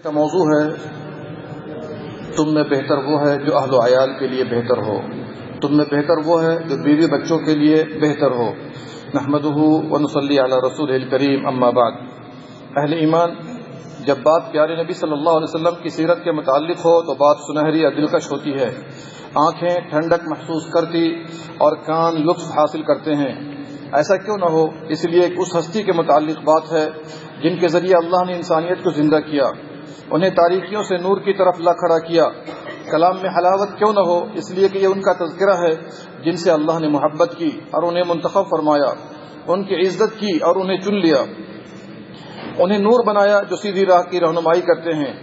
کا موضوع ہے تم میں بہتر وہ ہے جو اہل و عیال کے لیے بہتر ہو، تم میں بہتر وہ ہے جو بیوی بچوں کے لیے بہتر ہو۔ نحمدہ ونصلی علی رسول الکریم، اما بعد۔ اہل ایمان، جب بات پیارے نبی صلی اللہ علیہ وسلم کی سیرت کے متعلق ہو تو بات سنہری اور دلکش ہوتی ہے۔ آنکھیں ٹھنڈک محسوس کرتی اور کان لطف حاصل کرتے ہیں۔ ایسا کیوں نہ ہو، اس لیے ایک اس ہستی کے متعلق بات ہے جن کے ذریعے اللہ نے انسانیت کو زندہ کیا، انہیں تاریکیوں سے نور کی طرف لا کھڑا کیا۔ کلام میں حلاوت کیوں نہ ہو، اس لیے کہ یہ ان کا تذکرہ ہے جن سے اللہ نے محبت کی اور انہیں منتخب فرمایا، ان کی عزت کی اور انہیں چن لیا، انہیں نور بنایا جو سیدھی راہ کی رہنمائی کرتے ہیں۔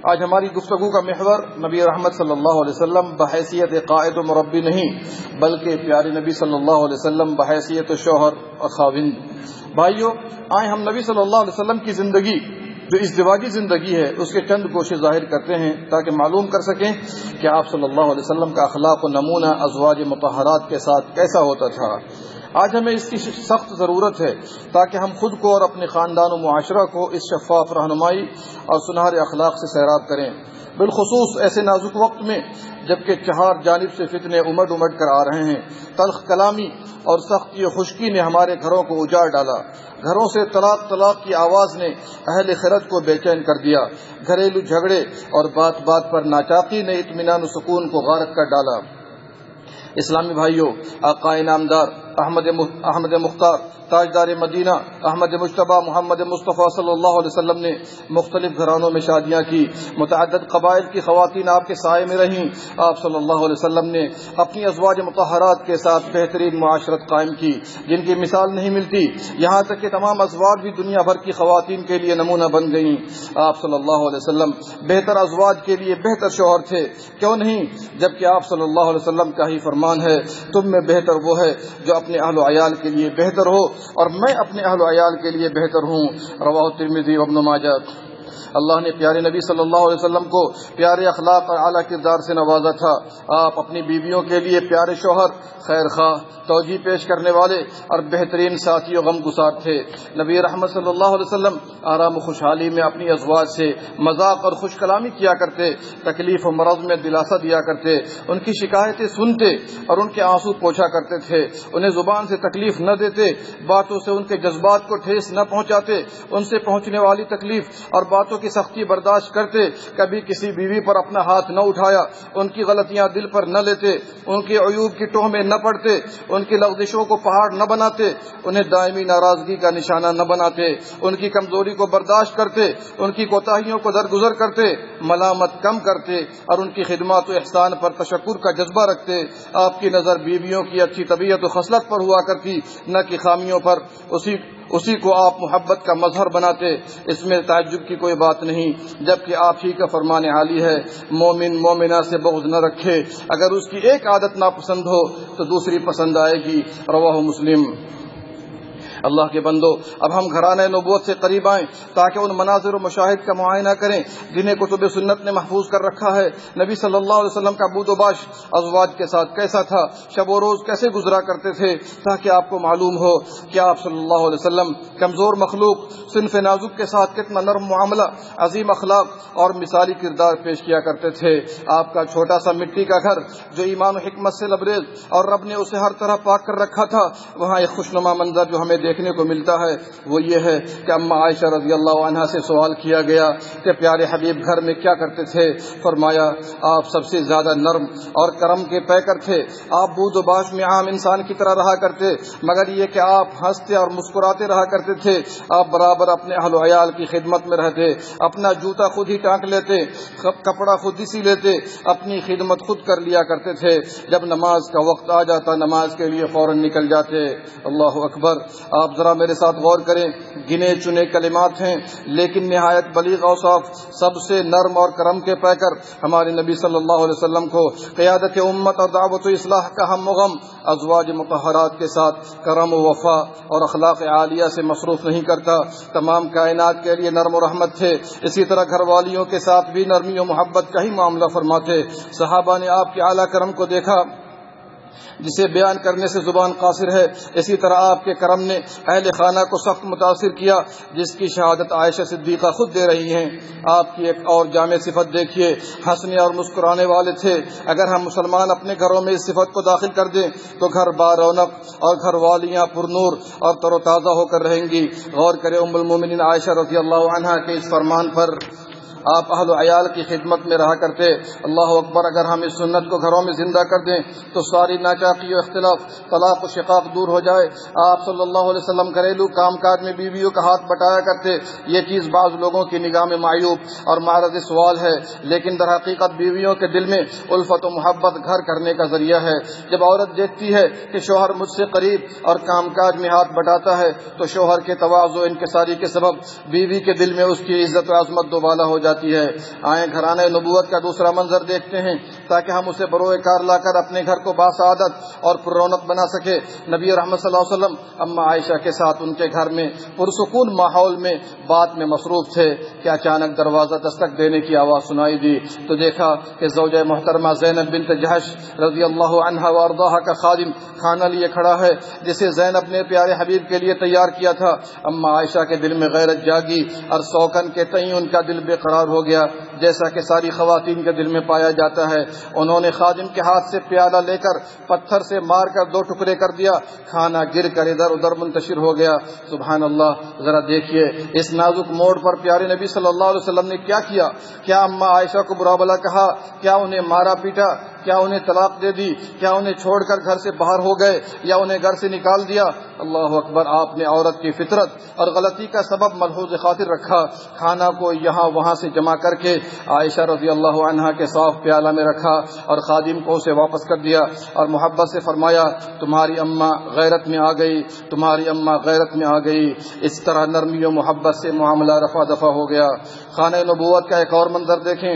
آج ہماری گفتگو کا محور نبی رحمت صلی اللہ علیہ وسلم بحیثیت قائد و مربی نہیں، بلکہ پیارے نبی صلی اللہ علیہ وسلم بحیثیت شوہر اور خاوند۔ بھائیو، آئیں ہم نبی صلی اللہ علیہ وسلم کی زندگی جو ازدواجی زندگی ہے اس کے چند گوشے ظاہر کرتے ہیں تاکہ معلوم کر سکیں کہ آپ صلی اللہ علیہ وسلم کا اخلاق و نمونہ ازواج مطہرات کے ساتھ کیسا ہوتا تھا۔ آج ہمیں اس کی سخت ضرورت ہے تاکہ ہم خود کو اور اپنے خاندان و معاشرہ کو اس شفاف رہنمائی اور سنہرے اخلاق سے سیراب کریں، بالخصوص ایسے نازک وقت میں جبکہ چہار جانب سے فتنے امڈ کر آ رہے ہیں۔ تلخ کلامی اور سختی و خشکی نے ہمارے گھروں کو اجاڑ ڈالا، گھروں سے طلاق کی آواز نے اہل خرد کو بے چین کر دیا، گھریلو جھگڑے اور بات بات پر ناچاقی نے اطمینان و سکون کو غارت کر ڈالا۔ اسلامی بھائیوں، آقا نامدار احمد مختار تاجدار مدینہ احمد مجتبیٰ محمد مصطفیٰ صلی اللہ علیہ وسلم نے مختلف گھرانوں میں شادیاں کی، متعدد قبائل کی خواتین آپ کے سائے میں رہیں۔ آپ صلی اللہ علیہ وسلم نے اپنی ازواج مطہرات کے ساتھ بہترین معاشرت قائم کی جن کی مثال نہیں ملتی، یہاں تک کہ تمام ازواج بھی دنیا بھر کی خواتین کے لیے نمونہ بن گئیں۔ آپ صلی اللہ علیہ وسلم بہتر ازواج کے لیے بہتر شوہر تھے، کیوں نہیں، جبکہ آپ صلی اللہ علیہ وسلم کا ہی فرمان ہے، تم میں بہتر وہ ہے جو اپنے اہل و عیال کے لیے بہتر ہو اور میں اپنے اہل و عیال کے لیے بہتر ہوں۔ رواہ ترمذی وابن ماجہ۔ اللہ نے پیارے نبی صلی اللہ علیہ وسلم کو پیارے اخلاق اور اعلیٰ کردار سے نوازا تھا۔ آپ اپنی بیویوں کے لیے پیارے شوہر، خیر خواہ، توجیہ پیش کرنے والے اور بہترین ساتھی و غم گسار تھے۔ نبی رحمت صلی اللہ علیہ وسلم آرام و خوشحالی میں اپنی ازواج سے مذاق اور خوش کلامی کیا کرتے، تکلیف و مرض میں دلاسا دیا کرتے، ان کی شکایتیں سنتے اور ان کے آنسو پوچھا کرتے تھے، انہیں زبان سے تکلیف نہ دیتے، باتوں سے ان کے جذبات کو ٹھیس نہ پہنچاتے، ان سے پہنچنے والی تکلیف اور باتوں کی سختی برداشت کرتے، کبھی کسی بیوی پر اپنا ہاتھ نہ اٹھایا، ان کی غلطیاں دل پر نہ لیتے، ان کے عیوب کی ٹوہ میں نہ پڑتے، ان کی لغزشوں کو پہاڑ نہ بناتے، انہیں دائمی ناراضگی کا نشانہ نہ بناتے، ان کی کمزوری کو برداشت کرتے، ان کی کوتاہیوں کو درگزر کرتے، ملامت کم کرتے اور ان کی خدمات و احسان پر تشکر کا جذبہ رکھتے۔ آپ کی نظر بیویوں کی اچھی طبیعت و خصلت پر ہوا کرتی، نہ کہ خامیوں پر، اسی کو آپ محبت کا مظہر بناتے۔ اس میں تعجب کی کوئی بات نہیں، جبکہ آپ ہی کا فرمان عالی ہے، مومن مومنہ سے بغض نہ رکھے، اگر اس کی ایک عادت ناپسند ہو تو دوسری پسند آئے گی۔ رواہ مسلم۔ اللہ کے بندو، اب ہم گھرانہ نبوت سے قریب آئیں تاکہ ان مناظر و مشاہد کا معائنہ کریں جنہیں کتب سنت نے محفوظ کر رکھا ہے۔ نبی صلی اللہ علیہ وسلم کا بود و باش ازواج کے ساتھ کیسا تھا، شب و روز کیسے گزرا کرتے تھے، تاکہ آپ کو معلوم ہو کہ آپ صلی اللہ علیہ وسلم کمزور مخلوق صنف نازک کے ساتھ کتنا نرم معاملہ، عظیم اخلاق اور مثالی کردار پیش کیا کرتے تھے۔ آپ کا چھوٹا سا مٹی کا گھر جو ایمان و حکمت سے لبریز اور رب نے اسے ہر طرح پاک کر رکھا تھا، وہاں ایک خوشنما منظر جو ہمیں دیکھنے کو ملتا ہے وہ یہ ہے کہ اما عائشہ رضی اللہ عنہا سے سوال کیا گیا کہ پیارے حبیب گھر میں کیا کرتے تھے، فرمایا آپ سب سے زیادہ نرم اور کرم کے پیکر تھے، آپ بود و باش میں عام انسان کی طرح رہا کرتے، مگر یہ کہ آپ ہنستے اور مسکراتے رہا کرتے تھے، آپ برابر اپنے اہل و عیال کی خدمت میں رہتے، اپنا جوتا خود ہی ٹانک لیتے، کپڑا خود ہی سی لیتے، اپنی خدمت خود کر لیا کرتے تھے، جب نماز کا وقت آ جاتا نماز کے لیے فوراً نکل جاتے۔ اللہ اکبر۔ آپ ذرا میرے ساتھ غور کریں، گنے چنے کلمات ہیں لیکن نہایت بلیغ اوصاف، سب سے نرم اور کرم کے پیکر ہمارے نبی صلی اللہ علیہ وسلم کو قیادت امت اور دعوت و اصلاح کا ہم و غم ازواج مطہرات کے ساتھ کرم و وفا اور اخلاق عالیہ سے مصروف نہیں کرتا، تمام کائنات کے لیے نرم و رحمت تھے، اسی طرح گھر والیوں کے ساتھ بھی نرمی و محبت کا ہی معاملہ فرماتے۔ صحابہ نے آپ کے اعلیٰ کرم کو دیکھا جسے بیان کرنے سے زبان قاصر ہے، اسی طرح آپ کے کرم نے اہل خانہ کو سخت متاثر کیا، جس کی شہادت عائشہ صدیقہ خود دے رہی ہیں۔ آپ کی ایک اور جامع صفت دیکھیے، ہنسنے اور مسکرانے والے تھے۔ اگر ہم مسلمان اپنے گھروں میں اس صفت کو داخل کر دیں تو گھر بارونق اور گھر والیاں پر نور اور تر و تازہ ہو کر رہیں گی۔ غور کرے ام المومنین عائشہ رضی اللہ عنہا کے اس فرمان پر، آپ اہل و عیال کی خدمت میں رہا کرتے۔ اللہ اکبر، اگر ہم اس سنت کو گھروں میں زندہ کر دیں تو ساری ناچاقی و اختلاف، طلاق و شقاق دور ہو جائے۔ آپ صلی اللہ علیہ وسلم گھریلو کام کاج میں بیویوں کا ہاتھ بٹایا کرتے۔ یہ چیز بعض لوگوں کی نگاہ میں معیوب اور معرض سوال ہے، لیکن در حقیقت بیویوں کے دل میں الفت و محبت گھر کرنے کا ذریعہ ہے۔ جب عورت دیکھتی ہے کہ شوہر مجھ سے قریب اور کام کاج میں ہاتھ بٹاتا ہے تو شوہر کے تواضع و انکساری کے سبب بیوی کے دل میں اس کی عزت و عظمت دوبالا ہو جاتی ہے۔ آئیں گھرانہ نبوت کا دوسرا منظر دیکھتے ہیں تاکہ ہم اسے بروئے کار لا کر اپنے گھر کو باسعادت اور پر رونق بنا سکے۔ نبی رحمت صلی اللہ علیہ وسلم اما عائشہ کے ساتھ ان کے گھر میں پرسکون ماحول میں بات میں مصروف تھے کہ اچانک دروازہ دستک دینے کی آواز سنائی دی تو دیکھا کہ زوجہ محترمہ زینب بنت جہش رضی اللہ عنہا وارضاہا کا خادم کھانا لیے کھڑا ہے، جسے زینب نے پیارے حبیب کے لیے تیار کیا تھا۔ اما عائشہ کے دل میں غیرت جاگی اور سوکن کے تئیں ان کا دل بے قرار ہو گیا، جیسا کہ ساری خواتین کے دل میں پایا جاتا ہے۔ انہوں نے خادم کے ہاتھ سے پیالہ لے کر پتھر سے مار کر 2 ٹکڑے کر دیا، کھانا گر کر ادھر ادھر منتشر ہو گیا۔ سبحان اللہ، ذرا دیکھیے اس نازک موڑ پر پیارے نبی صلی اللہ علیہ وسلم نے کیا کیا؟ کیا اما عائشہ کو برا بھلا کہا؟ کیا انہیں مارا پیٹا؟ کیا انہیں طلاق دے دی؟ کیا انہیں چھوڑ کر گھر سے باہر ہو گئے یا انہیں گھر سے نکال دیا؟ اللہ اکبر، آپ نے عورت کی فطرت اور غلطی کا سبب ملحوظ خاطر رکھا۔ کھانا کو یہاں وہاں سے جمع کر کے عائشہ رضی اللہ عنہا کے صاف پیالہ میں رکھا اور خادم کو اسے واپس کر دیا اور محبت سے فرمایا، تمہاری اماں غیرت میں آ گئی، تمہاری اماں غیرت میں آ گئی۔ اس طرح نرمی و محبت سے معاملہ رفع دفع ہو گیا۔ خانہ نبوت کا ایک اور منظر دیکھیں۔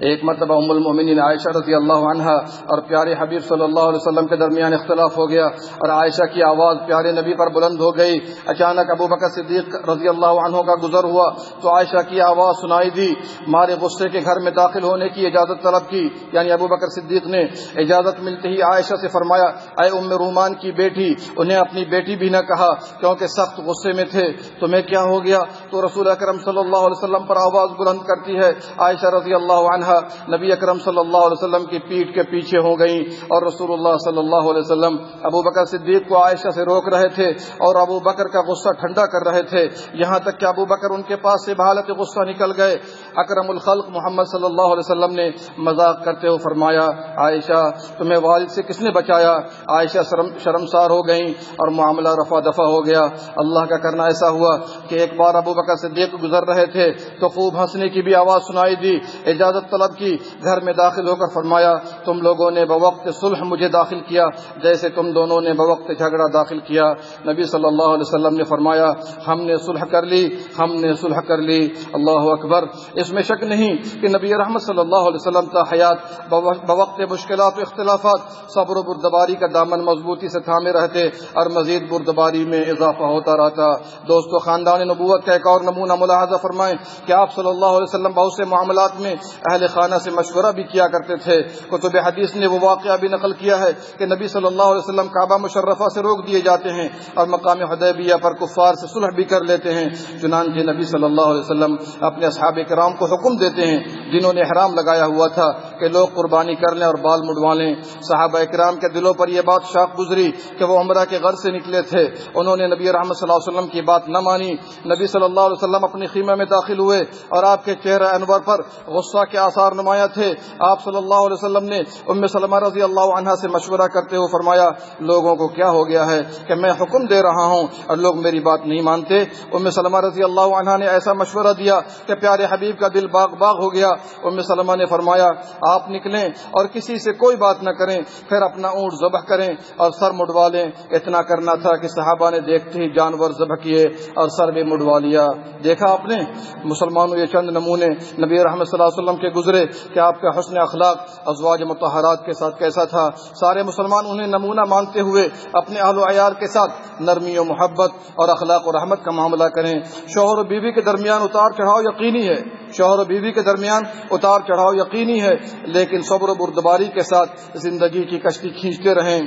ایک مرتبہ ام المومنین عائشہ رضی اللہ عنہا اور پیارے حبیب صلی اللہ علیہ وسلم کے درمیان اختلاف ہو گیا اور عائشہ کی آواز پیارے نبی پر بلند ہو گئی۔ اچانک ابو بکر صدیق رضی اللہ عنہ کا گزر ہوا تو عائشہ کی آواز سنائی دی۔ مارے غصے کے گھر میں داخل ہونے کی اجازت طلب کی، یعنی ابو بکر صدیق نے اجازت ملتے ہی عائشہ سے فرمایا، اے ام رومان کی بیٹی، انہیں اپنی بیٹی بھی نہ کہا کیونکہ سخت غصے میں تھے۔ تمہیں کیا ہو گیا؟ تو رسول اکرم صلی اللہ علیہ وسلم پر آواز بلند کرتی ہے عائشہ رضی اللہ عنہا نبی اکرم صلی اللہ علیہ وسلم کی پیٹھ کے پیچھے ہو گئیں اور رسول اللہ صلی اللہ علیہ وسلم ابو بکر صدیق کو عائشہ سے روک رہے تھے اور ابو بکر کا غصہ ٹھنڈا کر رہے تھے، یہاں تک کہ ابو بکر ان کے پاس سے بحالت غصہ نکل گئے۔ اکرم الخلق محمد صلی اللہ علیہ وسلم نے مذاق کرتے ہوئے فرمایا، عائشہ تمہیں والد سے کس نے بچایا؟ عائشہ شرمسار ہو گئیں اور معاملہ رفع دفع ہو گیا۔ اللہ کا کرنا ایسا ہوا کہ ایک بار ابو بکر صدیق گزر رہے تھے تو خوب ہنسنے کی بھی آواز سنائی دی۔ اجازت طلب کی، گھر میں داخل ہو کر فرمایا، تم لوگوں نے بوقت صلح مجھے داخل کیا جیسے تم دونوں نے بوقت جھگڑا داخل کیا۔ نبی صلی اللہ علیہ وسلم نے فرمایا، ہم نے صلح کر لی، ہم نے صلح کر لی۔ اللہ اکبر، اس میں شک نہیں کہ نبی رحمت صلی اللہ علیہ وسلم کا حیات بوقت مشکلات و اختلافات صبر و بردباری کا دامن مضبوطی سے تھامے رہتے اور مزید بردباری میں اضافہ ہوتا رہتا۔ دوستو، خاندان نبوت کا ایک اور نمونہ ملاحظہ فرمائیں کہ آپ صلی اللہ علیہ وسلم بہت سے معاملات میں اہل خانہ سے مشورہ بھی کیا کرتے تھے۔ کتب حدیث نے وہ واقعہ بھی نقل کیا ہے کہ نبی صلی اللہ علیہ وسلم کعبہ مشرفہ سے روک دیے جاتے ہیں اور مقام حدیبیہ پر کفار سے صلح بھی کر لیتے ہیں۔ چنانچہ نبی صلی اللہ علیہ وسلم اپنے اصحاب کرام کو حکم دیتے ہیں جنہوں نے احرام لگایا ہوا تھا کہ لوگ قربانی کر لیں اور بال مڈوا لیں۔ صحابہ کرام کے دلوں پر یہ بات شاق گزری کہ وہ عمرہ کے غرض سے نکلے تھے، انہوں نے نبی رحمت صلی اللہ علیہ وسلم کی بات نہ مانی۔ نبی صلی اللہ علیہ وسلم اپنے خیمے میں داخل ہوئے اور آپ کے چہرہ انور پر غصہ کے آثار نمایاں تھے۔ آپ صلی اللہ علیہ وسلم نے ام سلمہ رضی اللہ عنہا سے مشورہ کرتے ہوئے فرمایا، لوگوں کو کیا ہو گیا ہے کہ میں حکم دے رہا ہوں اور لوگ میری بات نہیں مانتے؟ ام سلمہ رضی اللہ عنہا نے ایسا مشورہ دیا کہ پیارے حبیب کا دل باغ باغ ہو گیا۔ ام سلمہ نے فرمایا، آپ نکلیں اور کسی سے کوئی بات نہ کریں، پھر اپنا اونٹ ذبح کریں اور سر مڈوا لیں۔ اتنا کرنا تھا کہ صحابہ نے دیکھتے ہی جانور ذبح کیے اور سر بھی مڈوا لیا۔ دیکھا آپ نے مسلمانوں، یہ چند نمونے نبی رحمت صلی اللہ علیہ وسلم کے گزرے کہ آپ کا حسن اخلاق ازواج مطہرات کے ساتھ کیسا تھا۔ سارے مسلمان انہیں نمونہ مانتے ہوئے اپنے اہل و عیال کے ساتھ نرمی و محبت اور اخلاق و رحمت کا معاملہ کریں۔ شوہر و بیوی کے درمیان اتار چڑھاؤ یقینی ہے، شوہر و بیوی کے درمیان اتار چڑھاؤ یقینی ہے، لیکن صبر و بردباری کے ساتھ زندگی کی کشتی کھینچتے رہیں،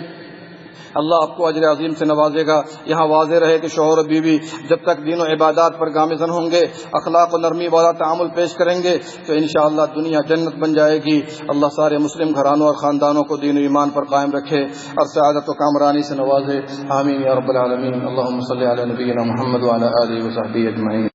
اللہ آپ کو اجر عظیم سے نوازے گا۔ یہاں واضح رہے کہ شوہر و بیوی جب تک دین و عبادات پر گامزن ہوں گے، اخلاق و نرمی والا تعامل پیش کریں گے تو انشاءاللہ دنیا جنت بن جائے گی۔ اللہ سارے مسلم گھرانوں اور خاندانوں کو دین و ایمان پر قائم رکھے اور سعادت و کامرانی سے نوازے، آمین یا رب العالمین۔ اللہم صلی علی نبینا محمد وعلی آلہ وصحبہ اجمعین۔